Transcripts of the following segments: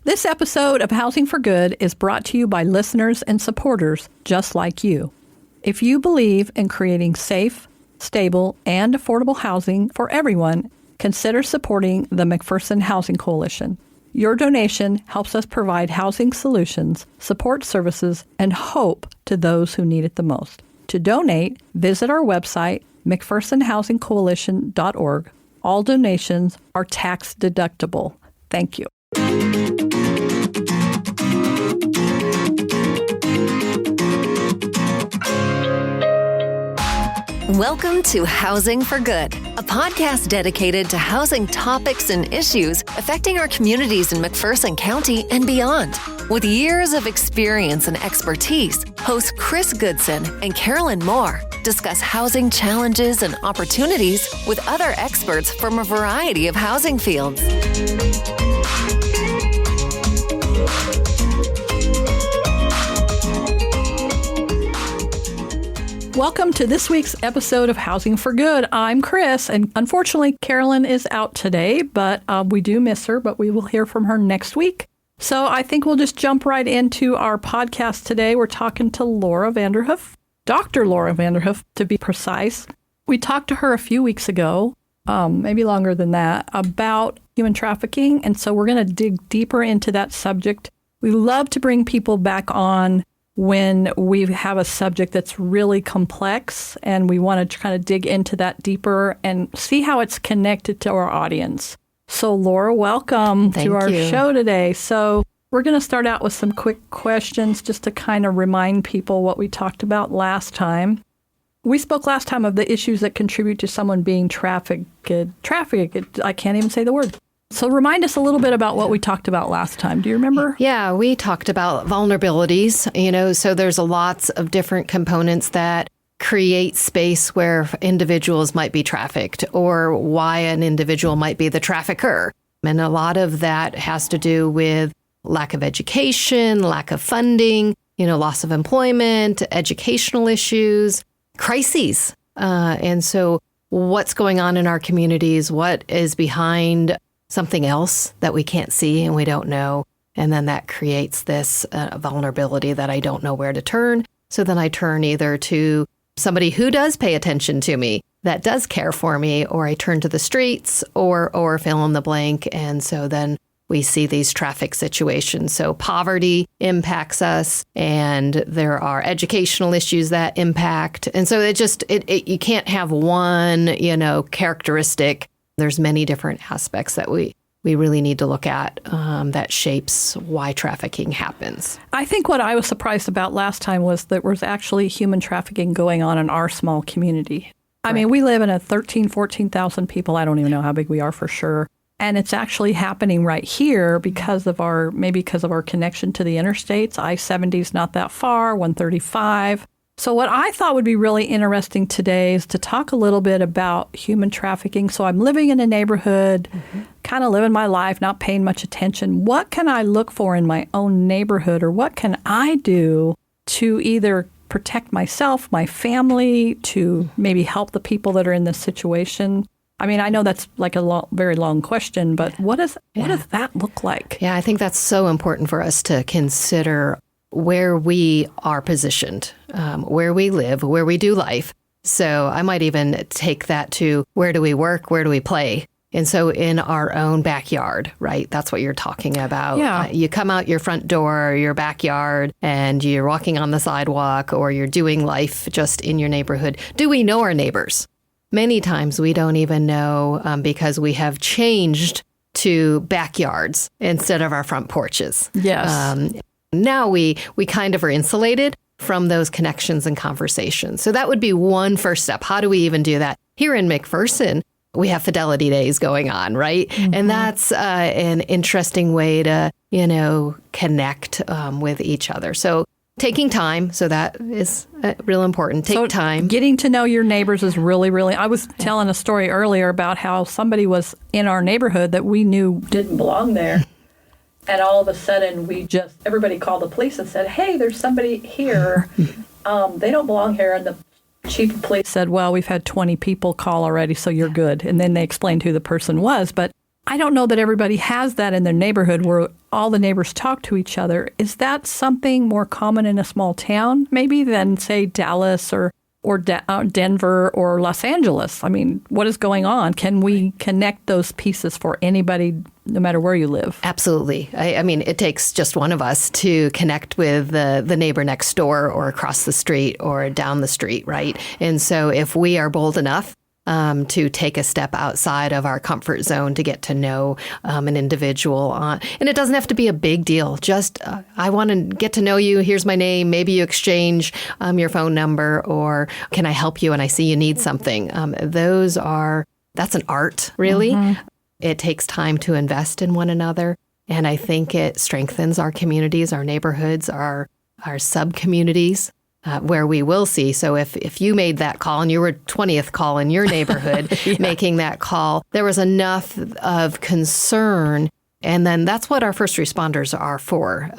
This episode of Housing for Good is brought to you by listeners and supporters just like you. If you believe in creating safe, stable, and affordable housing for everyone, consider supporting the McPherson Housing Coalition. Your donation helps us provide housing solutions, support services, and hope to those who need it the most. To donate, visit our website, McPhersonHousingCoalition.org. All donations are tax deductible. Thank you. Welcome to Housing for Good, a podcast dedicated to housing topics and issues affecting our communities in McPherson County and beyond. With years of experience and expertise, hosts Chris Goodson and Carolyn Moore discuss housing challenges and opportunities with other experts from a variety of housing fields. Welcome to this week's episode of Housing for Good. I'm Chris, and unfortunately, Carolyn is out today, but we do miss her, but we will hear from her next week. So I think we'll just jump right into our podcast today. We're talking to Lara Vanderhoof, Dr. Lara Vanderhoof, to be precise. We talked to her a few weeks ago, maybe longer than that, about human trafficking, and so we're going to dig deeper into that subject. We love to bring people back on when we have a subject that's really complex and we want to kind of dig into that deeper and see how it's connected to our audience. So Lara, welcome to our show today. So we're going to start out with some quick questions just to kind of remind people what we talked about last time. We spoke last time of the issues that contribute to someone being trafficked. I can't even say the word. So remind us a little bit about what we talked about last time. Do you remember? Yeah, we talked about vulnerabilities, so there's lots of different components that create space where individuals might be trafficked or why an individual might be the trafficker. And a lot of that has to do with lack of education, lack of funding, loss of employment, educational issues, crises. And so what's going on in our communities, what is behind something else that we can't see and we don't know. And then that creates this vulnerability that I don't know where to turn. So then I turn either to somebody who does pay attention to me, that does care for me, or I turn to the streets or fill in the blank. And so then we see these traffic situations. So poverty impacts us, and there are educational issues that impact. And so you can't have one, characteristic. There's many different aspects that we really need to look at that shapes why trafficking happens. I think what I was surprised about last time was that there was actually human trafficking going on in our small community. I mean, we live in a 14,000 people. I don't even know how big we are for sure. And it's actually happening right here because of our connection to the interstates. I-70 is not that far, 135. So what I thought would be really interesting today is to talk a little bit about human trafficking. So I'm living in a neighborhood, kind of living my life, not paying much attention. What can I look for in my own neighborhood, or what can I do to either protect myself, my family, to maybe help the people that are in this situation? I mean, I know that's like a very long question, but what does that look like? Yeah, I think that's so important for us to consider where we are positioned, where we live, where we do life. So I might even take that to where do we work, where do we play? And so in our own backyard, right? That's what you're talking about. Yeah. You come out your front door, your backyard, and you're walking on the sidewalk, or you're doing life just in your neighborhood. Do we know our neighbors? Many times we don't even know because we have changed to backyards instead of our front porches. Yes. Now we kind of are insulated from those connections and conversations. So that would be one first step. How do we even do that? Here in McPherson, we have Fidelity Days going on, right? Mm-hmm. And that's an interesting way to, connect with each other. So taking time, so that is real important. Take time. Getting to know your neighbors is really, really... I was telling a story earlier about how somebody was in our neighborhood that we knew didn't belong there. And all of a sudden, everybody called the police and said, hey, there's somebody here. They don't belong here. And the chief of police said, well, we've had 20 people call already, so you're good. And then they explained who the person was. But I don't know that everybody has that in their neighborhood where all the neighbors talk to each other. Is that something more common in a small town maybe than, say, Dallas or Denver or Los Angeles? I mean, what is going on? Can we connect those pieces for anybody, no matter where you live? Absolutely. I mean, it takes just one of us to connect with the neighbor next door or across the street or down the street, right? And so if we are bold enough to take a step outside of our comfort zone to get to know an individual. And it doesn't have to be a big deal. Just, I want to get to know you. Here's my name. Maybe you exchange your phone number, or can I help you? And I see you need something. That's an art, really. Mm-hmm. It takes time to invest in one another. And I think it strengthens our communities, our neighborhoods, our sub-communities. Where we will see. So if you made that call and you were 20th call in your neighborhood making that call, there was enough of concern. And then that's what our first responders are for,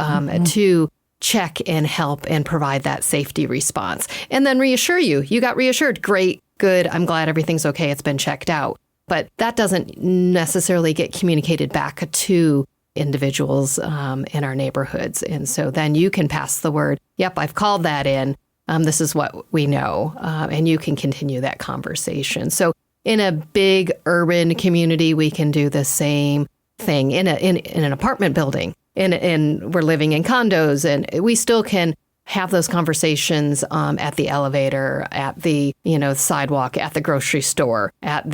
to check and help and provide that safety response. And then reassure you. You got reassured. Great, good. I'm glad everything's okay. It's been checked out. But that doesn't necessarily get communicated back to individuals in our neighborhoods. And so then you can pass the word, yep, I've called that in. This is what we know. And you can continue that conversation. So in a big urban community, we can do the same thing. In an apartment building, and we're living in condos, and we still can have those conversations at the elevator, at the sidewalk, at the grocery store, at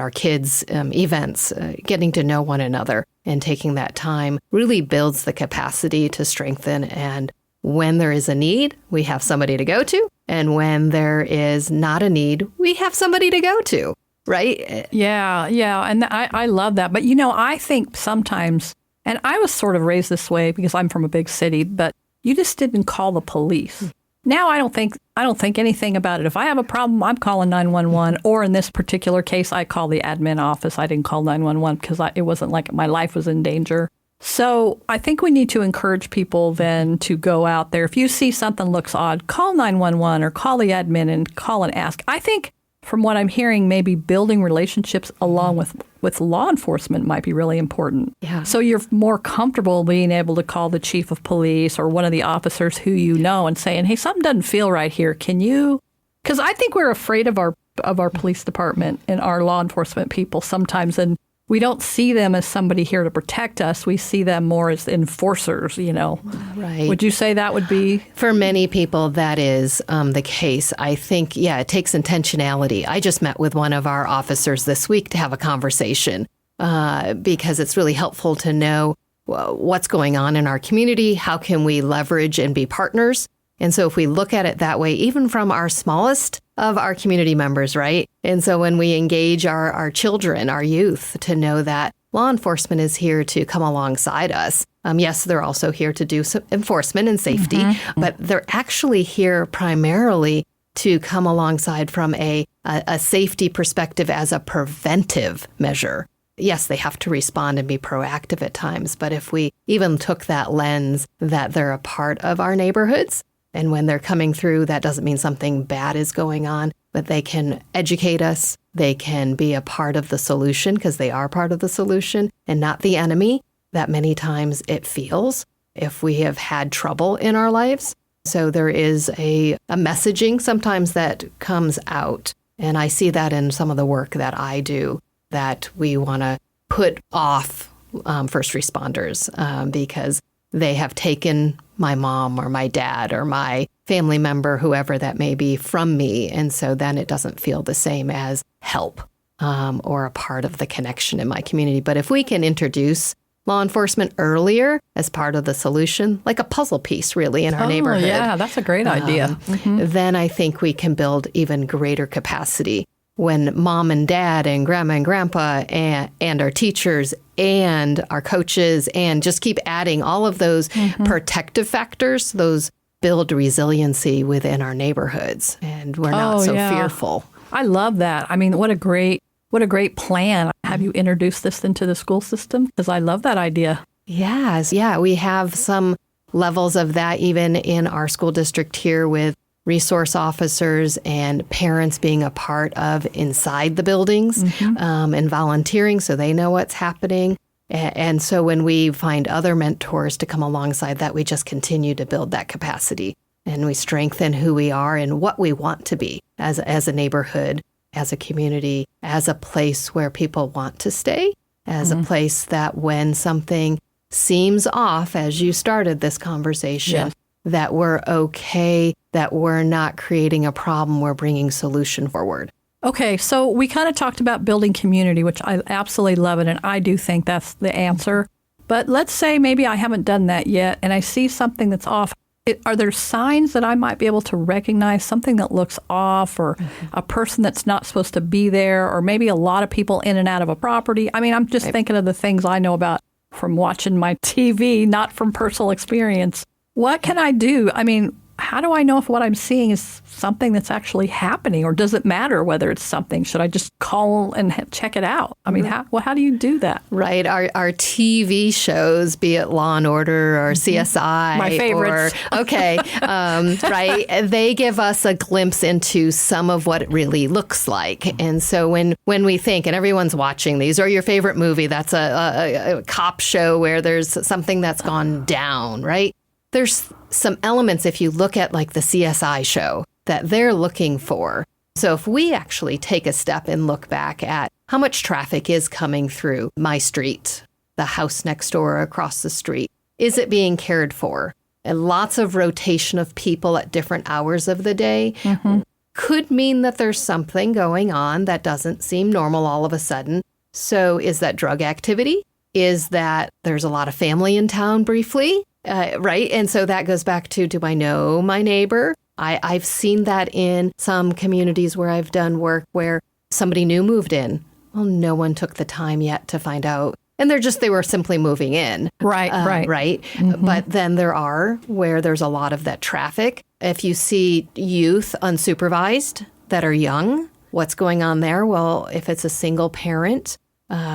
our kids' events. Getting to know one another and taking that time really builds the capacity to strengthen. And when there is a need, we have somebody to go to. And when there is not a need, we have somebody to go to, right? Yeah. And I love that. But, I think sometimes, and I was sort of raised this way because I'm from a big city, but you just didn't call the police. Now I don't think anything about it. If I have a problem, I'm calling 911. Or in this particular case, I call the admin office. I didn't call 911 because it wasn't like my life was in danger. So I think we need to encourage people then to go out there. If you see something looks odd, call 911 or call the admin and call and ask. I think from what I'm hearing, maybe building relationships along with law enforcement might be really important. Yeah. So you're more comfortable being able to call the chief of police or one of the officers who you know and saying, hey, something doesn't feel right here. Can you? Because I think we're afraid of our police department and our law enforcement people sometimes, and we don't see them as somebody here to protect us. We see them more as enforcers, Right. Would you say that would be? For many people, that is the case. I think, it takes intentionality. I just met with one of our officers this week to have a conversation because it's really helpful to know what's going on in our community. How can we leverage and be partners? And so if we look at it that way, even from our smallest of our community members, right? And so when we engage our children, our youth, to know that law enforcement is here to come alongside us. Yes, they're also here to do some enforcement and safety, but they're actually here primarily to come alongside from a safety perspective as a preventive measure. Yes, they have to respond and be proactive at times, but if we even took that lens that they're a part of our neighborhoods, and when they're coming through, that doesn't mean something bad is going on, but they can educate us. They can be a part of the solution because they are part of the solution and not the enemy that many times it feels if we have had trouble in our lives. So there is a messaging sometimes that comes out. And I see that in some of the work that I do, that we want to put off first responders because they have taken my mom or my dad or my family member, whoever that may be, from me. And so then it doesn't feel the same as help or a part of the connection in my community. But if we can introduce law enforcement earlier as part of the solution, like a puzzle piece really in our neighborhood. Yeah, that's a great idea. Then I think we can build even greater capacity when mom and dad and grandma and grandpa and our teachers and our coaches and just keep adding all of those protective factors, those build resiliency within our neighborhoods. And we're not so fearful. I love that. I mean, what a great plan. Have you introduced this into the school system? Because I love that idea. Yes. Yeah, we have some levels of that even in our school district here with resource officers and parents being a part of inside the buildings and volunteering so they know what's happening. And so when we find other mentors to come alongside that, we just continue to build that capacity and we strengthen who we are and what we want to be as a neighborhood, as a community, as a place where people want to stay, as a place that when something seems off, as you started this conversation, that we're okay, that we're not creating a problem, we're bringing solution forward. Okay, so we kind of talked about building community, which I absolutely love it, and I do think that's the answer. But let's say maybe I haven't done that yet, and I see something that's off. Are there signs that I might be able to recognize something that looks off, or a person that's not supposed to be there, or maybe a lot of people in and out of a property? I mean, I'm just thinking of the things I know about from watching my TV, not from personal experience. What can I do? I mean, how do I know if what I'm seeing is something that's actually happening, or does it matter whether it's something? Should I just call and check it out? I mean, how do you do that? Right. Our TV shows, be it Law and Order or CSI. My favorites. Right. They give us a glimpse into some of what it really looks like. And so when we think, and everyone's watching these, or your favorite movie, that's a cop show where there's something that's gone down, right? There's some elements, if you look at like the CSI show, that they're looking for. So if we actually take a step and look back at how much traffic is coming through my street, the house next door, across the street, is it being cared for? And lots of rotation of people at different hours of the day could mean that there's something going on that doesn't seem normal all of a sudden. So is that drug activity? Is that there's a lot of family in town briefly? Right. And so that goes back to, do I know my neighbor? I've seen that in some communities where I've done work where somebody new moved in. Well, no one took the time yet to find out. And they were simply moving in. Right. But then there are where there's a lot of that traffic. If you see youth unsupervised that are young, what's going on there? Well, if it's a single parent,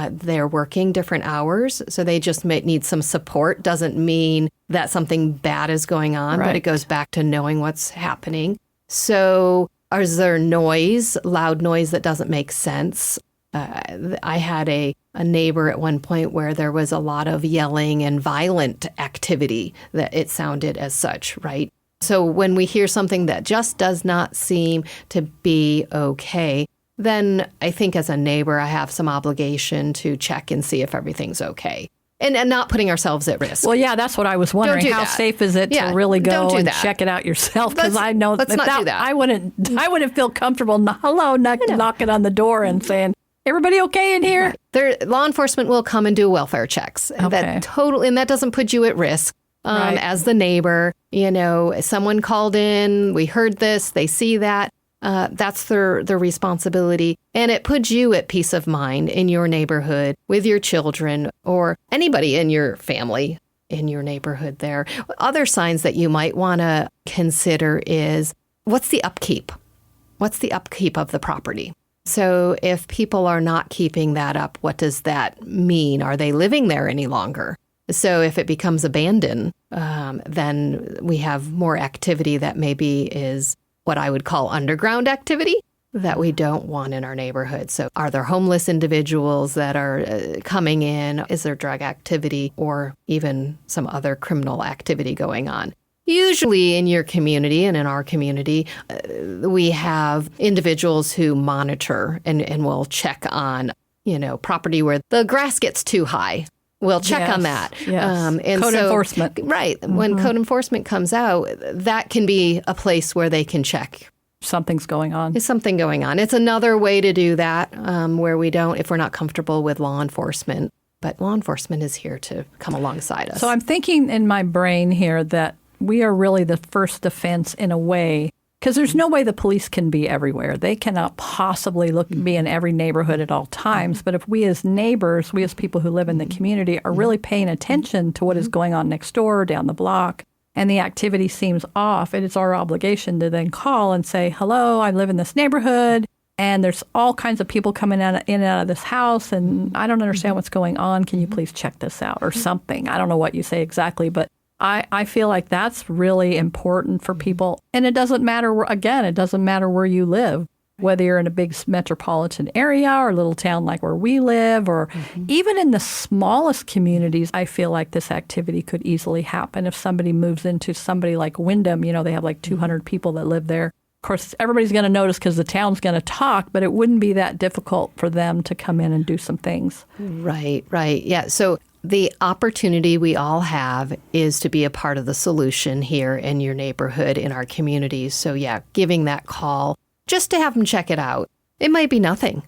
they're working different hours, so they just may need some support. Doesn't mean that something bad is going on, but it goes back to knowing what's happening. So is there noise, loud noise that doesn't make sense? I had a neighbor at one point where there was a lot of yelling and violent activity, that it sounded as such, right? So when we hear something that just does not seem to be okay, then I think as a neighbor, I have some obligation to check and see if everything's okay. And not putting ourselves at risk. Well, yeah, that's what I was wondering. How safe is it to really go and check it out yourself? Because I know let's not do that. I wouldn't feel comfortable knocking on the door and saying, everybody okay in here? Right. Law enforcement will come and do welfare checks. And that doesn't put you at risk. As the neighbor, someone called in, we heard this, they see that. That's their responsibility. And it puts you at peace of mind in your neighborhood with your children or anybody in your family in your neighborhood there. Other signs that you might want to consider is, what's the upkeep? What's the upkeep of the property? So if people are not keeping that up, what does that mean? Are they living there any longer? So if it becomes abandoned, then we have more activity that maybe is what I would call underground activity that we don't want in our neighborhood. So are there homeless individuals that are coming in? Is there drug activity or even some other criminal activity going on? Usually in your community and in our community, we have individuals who monitor and will check on, property where the grass gets too high. We'll check on that. Yes. And code enforcement. Right. When code enforcement comes out, that can be a place where they can check. Something's going on. Is something going on? It's another way to do that where if we're not comfortable with law enforcement. But law enforcement is here to come alongside us. So I'm thinking in my brain here that we are really the first defense in a way, because there's no way the police can be everywhere. They cannot possibly be in every neighborhood at all times. But if we as neighbors, we as people who live in the community are really paying attention to what is going on next door, down the block, and the activity seems off, it is our obligation to then call and say, hello, I live in this neighborhood, and there's all kinds of people coming in and out of this house, and I don't understand what's going on. Can you please check this out or something? I don't know what you say exactly, but I feel like that's really important for people. And it doesn't matter, again, it doesn't matter where you live, whether you're in a big metropolitan area or a little town like where we live, or even in the smallest communities, I feel like this activity could easily happen. If somebody moves into somebody like Wyndham, they have like 200 people that live there. Of course, everybody's going to notice because the town's going to talk, but it wouldn't be that difficult for them to come in and do some things. Right. Yeah. So the opportunity we all have is to be a part of the solution here in your neighborhood, in our communities. So yeah, giving that call just to have them check it out. It might be nothing,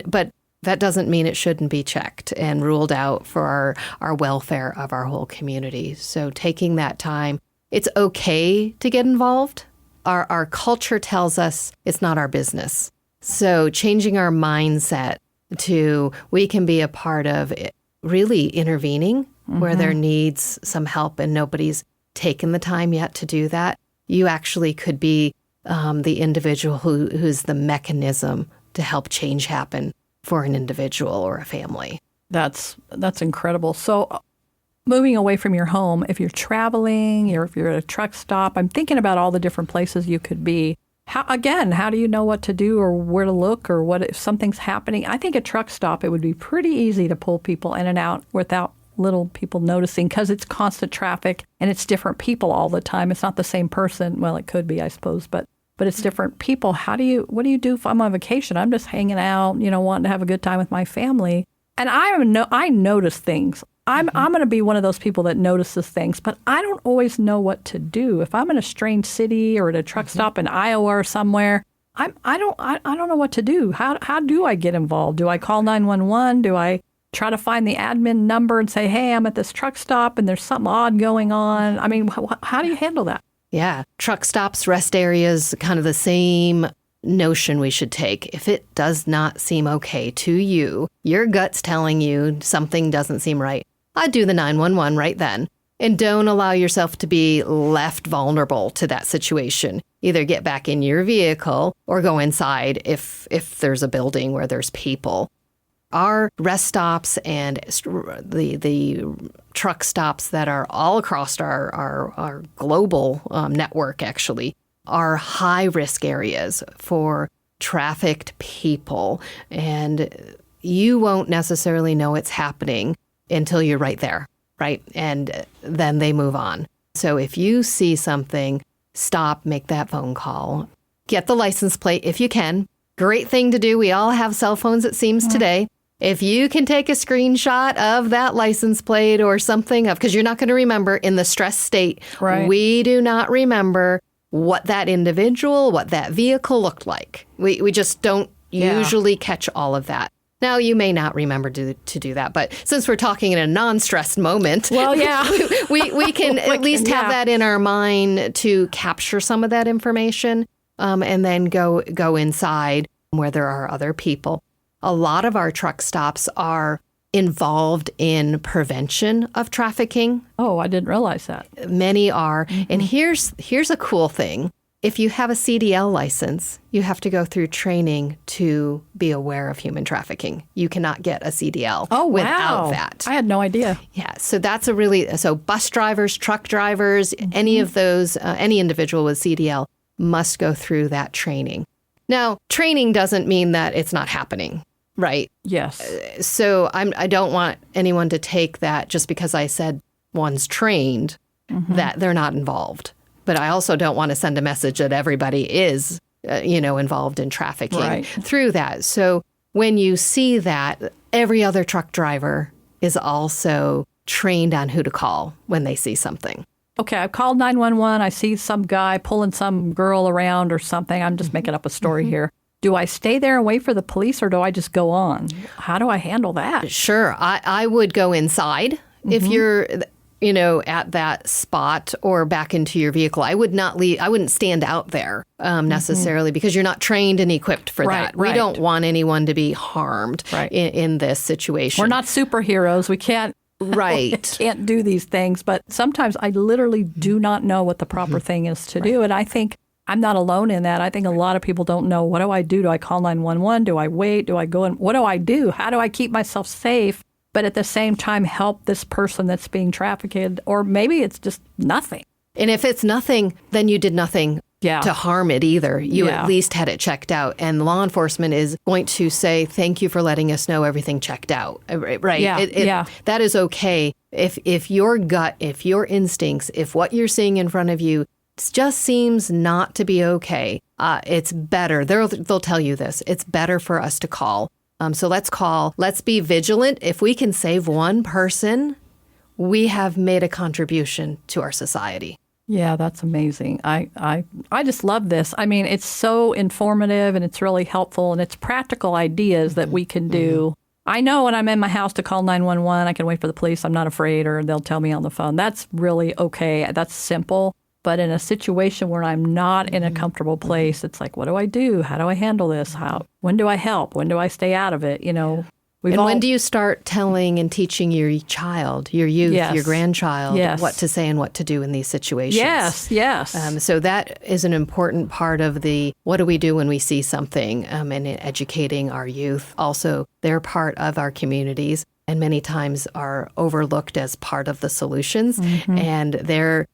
but that doesn't mean it shouldn't be checked and ruled out for our welfare of our whole community. So taking that time, it's okay to get involved. Our culture tells us it's not our business. So changing our mindset to we can be a part of it, really intervening where there needs some help and nobody's taken the time yet to do that. You actually could be the individual who's the mechanism to help change happen for an individual or a family. That's incredible. So moving away from your home, if you're traveling or if you're at a truck stop, I'm thinking about all the different places you could be. How do you know what to do or where to look or what if something's happening? I think a truck stop, it would be pretty easy to pull people in and out without little people noticing because it's constant traffic and it's different people all the time. It's not the same person. Well, it could be, I suppose, but it's different people. What do you do if I'm on vacation? I'm just hanging out, wanting to have a good time with my family. And I notice things. I'm going to be one of those people that notices things, but I don't always know what to do. If I'm in a strange city or at a truck stop in Iowa or somewhere, I don't know what to do. How do I get involved? Do I call 911? Do I try to find the admin number and say, hey, I'm at this truck stop and there's something odd going on? I mean, how do you handle that? Yeah. Truck stops, rest areas, kind of the same notion we should take. If it does not seem okay to you, your gut's telling you something doesn't seem right, I'd do the 911 right then. And don't allow yourself to be left vulnerable to that situation. Either get back in your vehicle or go inside if there's a building where there's people. Our rest stops and the truck stops that are all across our global network actually are high-risk areas for trafficked people. And you won't necessarily know it's happening until you're right there, right? And then they move on. So if you see something, stop, make that phone call. Get the license plate if you can. Great thing to do. We all have cell phones, it seems, today. If you can take a screenshot of that license plate or something, because you're not going to remember in the stress state, right. We do not remember what that individual, what that vehicle looked like. We just don't usually catch all of that. Now, you may not remember to do that, but since we're talking in a non-stressed moment, well, yeah, we can at least have that in our mind to capture some of that information and then go inside where there are other people. A lot of our truck stops are involved in prevention of trafficking. Oh, I didn't realize that. Many are. And here's a cool thing. If you have a CDL license, you have to go through training to be aware of human trafficking. You cannot get a CDL without that. I had no idea. Yeah, so that's so bus drivers, truck drivers, any of those, any individual with CDL must go through that training. Now, training doesn't mean that it's not happening, right? Yes. So I don't want anyone to take that just because I said one's trained, that they're not involved. But I also don't want to send a message that everybody is, involved in trafficking through that. So when you see that, every other truck driver is also trained on who to call when they see something. Okay, I've called 911. I see some guy pulling some girl around or something. I'm just making up a story here. Do I stay there and wait for the police or do I just go on? How do I handle that? Sure. I would go inside if you're at that spot or back into your vehicle. I would not leave. I wouldn't stand out there necessarily because you're not trained and equipped for that. We don't want anyone to be harmed in this situation. We're not superheroes. We can't. We can't do these things. But sometimes I literally do not know what the proper thing is to do. And I think I'm not alone in that. I think a lot of people don't know. What do I do? Do I call 911? Do I wait? Do I go in? What do I do? How do I keep myself safe but at the same time help this person that's being trafficked, or maybe it's just nothing. And if it's nothing, then you did nothing to harm it either. You at least had it checked out. And law enforcement is going to say, thank you for letting us know everything checked out. Right? That is okay. If your gut, if your instincts, if what you're seeing in front of you just seems not to be okay, it's better. They'll tell you this. It's better for us to call. So let's call. Let's be vigilant. If we can save one person, we have made a contribution to our society. Yeah, that's amazing. I just love this. I mean, it's so informative and it's really helpful and it's practical ideas that we can do. I know when I'm in my house to call 911, I can wait for the police. I'm not afraid, or they'll tell me on the phone. That's really okay. That's simple. But in a situation where I'm not in a comfortable place, it's like, what do I do? How do I handle this? When do I help? When do I stay out of it? When do you start telling and teaching your child, your youth, your grandchild, what to say and what to do in these situations? Yes. So that is an important part of the what do we do when we see something, and educating our youth. Also, they're part of our communities and many times are overlooked as part of the solutions. And they're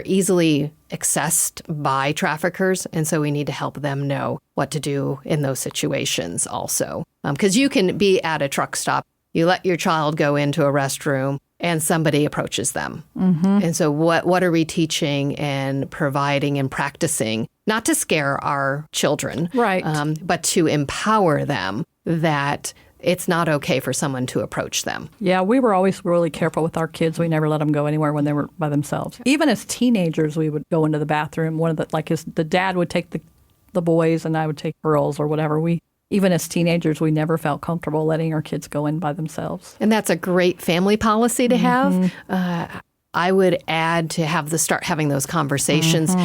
easily accessed by traffickers. And so we need to help them know what to do in those situations also. Because you can be at a truck stop, you let your child go into a restroom and somebody approaches them. And so what are we teaching and providing and practicing, not to scare our children, right, but to empower them that it's not okay for someone to approach them. Yeah, we were always really careful with our kids. We never let them go anywhere when they were by themselves. Even as teenagers, we would go into the bathroom. The dad would take the boys and I would take girls or whatever. Even as teenagers, we never felt comfortable letting our kids go in by themselves. And that's a great family policy to have. I would add to start having those conversations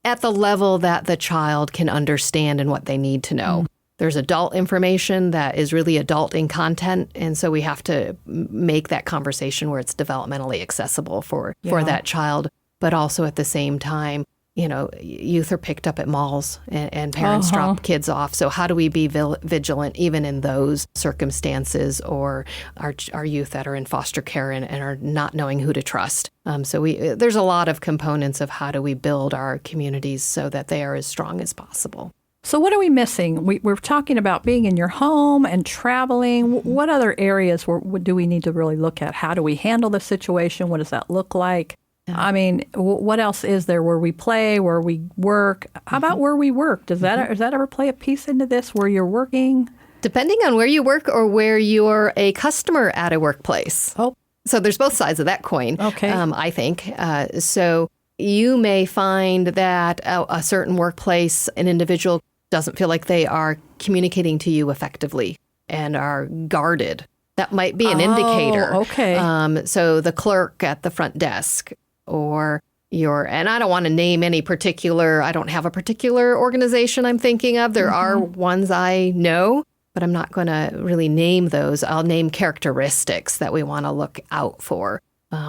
at the level that the child can understand and what they need to know. There's adult information that is really adult in content, and so we have to make that conversation where it's developmentally accessible for that child. But also at the same time, youth are picked up at malls and parents drop kids off. So how do we be vigilant even in those circumstances, or our youth that are in foster care and are not knowing who to trust? So there's a lot of components of how do we build our communities so that they are as strong as possible. So what are we missing? We're talking about being in your home and traveling. What other areas do we need to really look at? How do we handle the situation? What does that look like? I mean, what else is there? Where we play, where we work? How about where we work? Does that ever play a piece into this, where you're working? Depending on where you work or where you're a customer at a workplace. Oh. So there's both sides of that coin, okay. I think. So you may find that a certain workplace, an individual doesn't feel like they are communicating to you effectively and are guarded. That might be an indicator. Okay. So the clerk at the front desk, or and I don't want to name any particular, I don't have a particular organization I'm thinking of. There are ones I know, but I'm not going to really name those. I'll name characteristics that we want to look out for.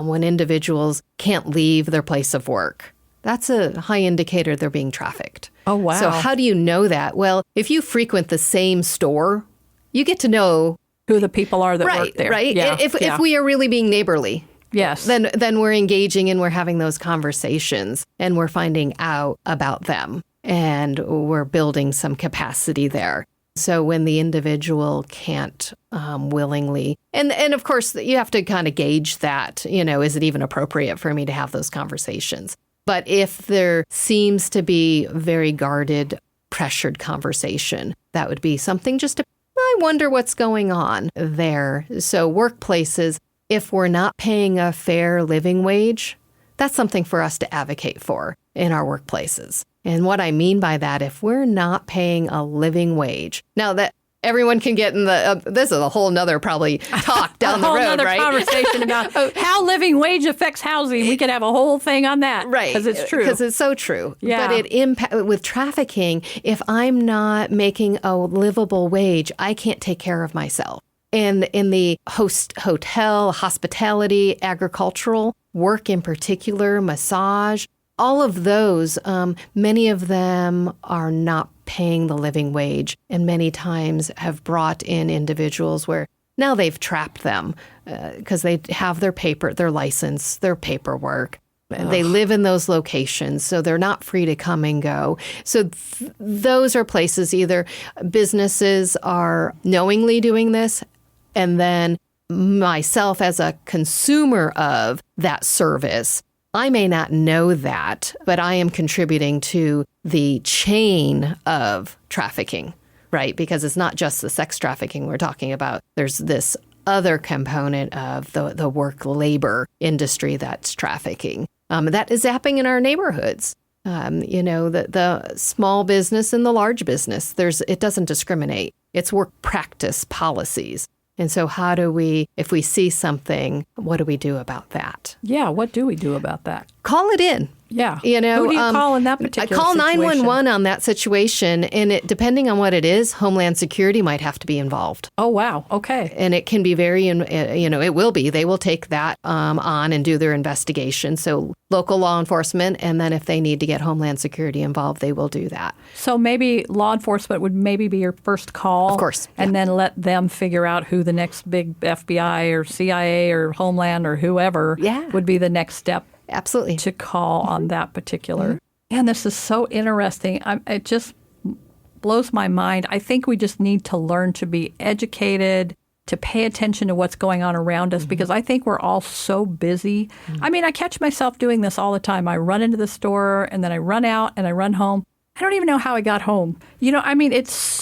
When individuals can't leave their place of work, that's a high indicator they're being trafficked. Oh, wow. So how do you know that? Well, if you frequent the same store, you get to know who the people are that work there. Right. Yeah. If we are really being neighborly. Yes. Then we're engaging and we're having those conversations and we're finding out about them and we're building some capacity there. So when the individual can't willingly, and of course you have to kind of gauge that, is it even appropriate for me to have those conversations? But if there seems to be very guarded, pressured conversation, that would be something I wonder what's going on there. So workplaces, if we're not paying a fair living wage, that's something for us to advocate for in our workplaces. And what I mean by that, if we're not paying a living wage, now that everyone can get in this is a whole nother probably talk down the road, right? A whole nother conversation about how living wage affects housing. We could have a whole thing on that. Right. Because it's true. Because it's so true. Yeah. But with trafficking, if I'm not making a livable wage, I can't take care of myself. And in the hotel, hospitality, agricultural work in particular, massage, all of those, many of them are not paying the living wage and many times have brought in individuals where Now they've trapped them because they have their license, their paperwork. Ugh. They live in those locations, so they're not free to come and go. So those are places either businesses are knowingly doing this, and then myself as a consumer of that service, I may not know that, but I am contributing to the chain of trafficking, right? Because it's not just the sex trafficking we're talking about. There's this other component of the work labor industry that's trafficking. That is happening in our neighborhoods. The small business and the large business, it doesn't discriminate. It's work practice policies. And so how do we, if we see something, what do we do about that? Yeah, what do we do about that? Call it in. Yeah. Who do you call in that particular situation? I call situation? 911 on that situation, and depending on what it is, Homeland Security might have to be involved. Oh, wow. Okay. And it can be it will be. They will take that on and do their investigation. So local law enforcement, and then if they need to get Homeland Security involved, they will do that. So maybe law enforcement would maybe be your first call. Of course. And then let them figure out who the next big FBI or CIA or Homeland or whoever would be the next step. Absolutely. To call on that particular. And this is so interesting. It just blows my mind. I think we just need to learn to be educated, to pay attention to what's going on around us, because I think we're all so busy. I mean, I catch myself doing this all the time. I run into the store and then I run out and I run home. I don't even know how I got home. It's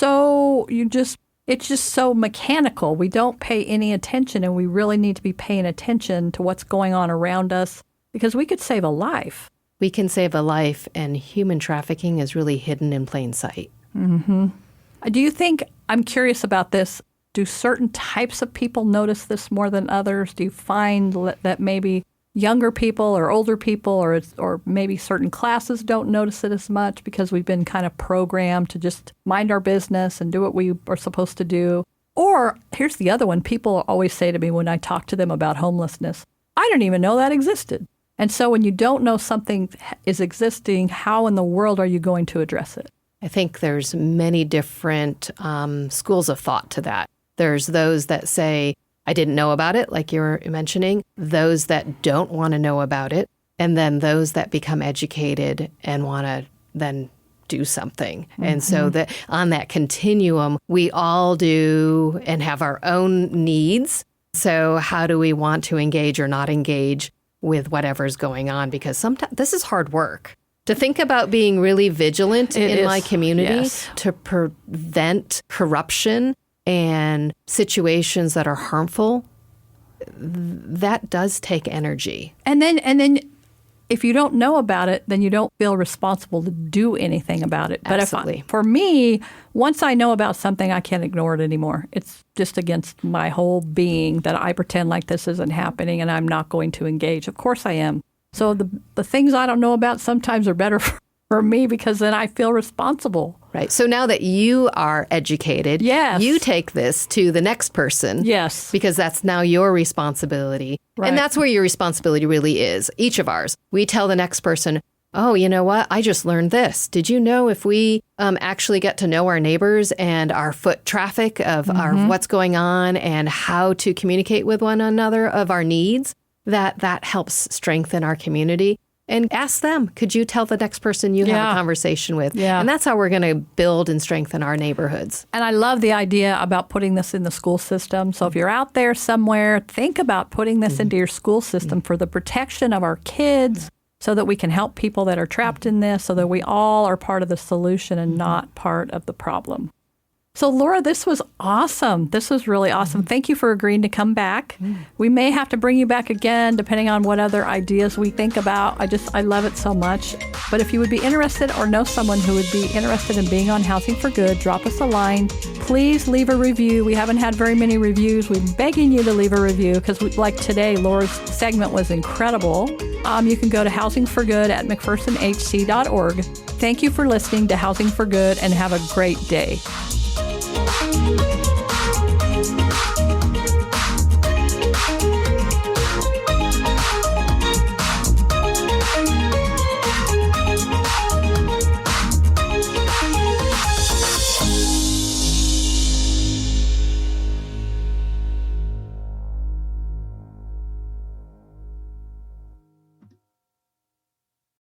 just so mechanical. We don't pay any attention, and we really need to be paying attention to what's going on around us. Because we could save a life. We can save a life, and human trafficking is really hidden in plain sight. Mm-hmm. Do you think, I'm curious about this, do certain types of people notice this more than others? Do you find that maybe younger people or older people or maybe certain classes don't notice it as much because we've been kind of programmed to just mind our business and do what we are supposed to do? Or here's the other one. People always say to me when I talk to them about homelessness, I didn't even know that existed. And so when you don't know something is existing, how in the world are you going to address it? I think there's many different schools of thought to that. There's those that say, I didn't know about it, like you were mentioning, those that don't want to know about it, and then those that become educated and want to then do something. Mm-hmm. And so that on that continuum, we all do and have our own needs. So how do we want to engage or not engage with whatever's going on? Because sometimes this is hard work. To think about being really vigilant in my community to prevent corruption and situations that are harmful, that does take energy. And then if you don't know about it, then you don't feel responsible to do anything about it. Absolutely. But for me, once I know about something, I can't ignore it anymore. It's just against my whole being that I pretend like this isn't happening and I'm not going to engage. Of course I am. So the things I don't know about sometimes are better for me because then I feel responsible. Right. So now that you are educated, you take this to the next person. Yes. Because that's now your responsibility. Right. And that's where your responsibility really is, each of ours. We tell the next person, oh, you know what? I just learned this. Did you know if we actually get to know our neighbors and our foot traffic of our what's going on and how to communicate with one another of our needs, that helps strengthen our community? And ask them, could you tell the next person you have a conversation with? Yeah. And that's how we're going to build and strengthen our neighborhoods. And I love the idea about putting this in the school system. So if you're out there somewhere, think about putting this into your school system for the protection of our kids so that we can help people that are trapped in this, so that we all are part of the solution and not part of the problem. So, Laura, this was awesome. This was really awesome. Thank you for agreeing to come back. We may have to bring you back again, depending on what other ideas we think about. I love it so much. But if you would be interested or know someone who would be interested in being on Housing for Good, drop us a line. Please leave a review. We haven't had very many reviews. We're begging you to leave a review because, like today, Laura's segment was incredible. You can go to housingforgood at mcphersonhc.org. Thank you for listening to Housing for Good and have a great day.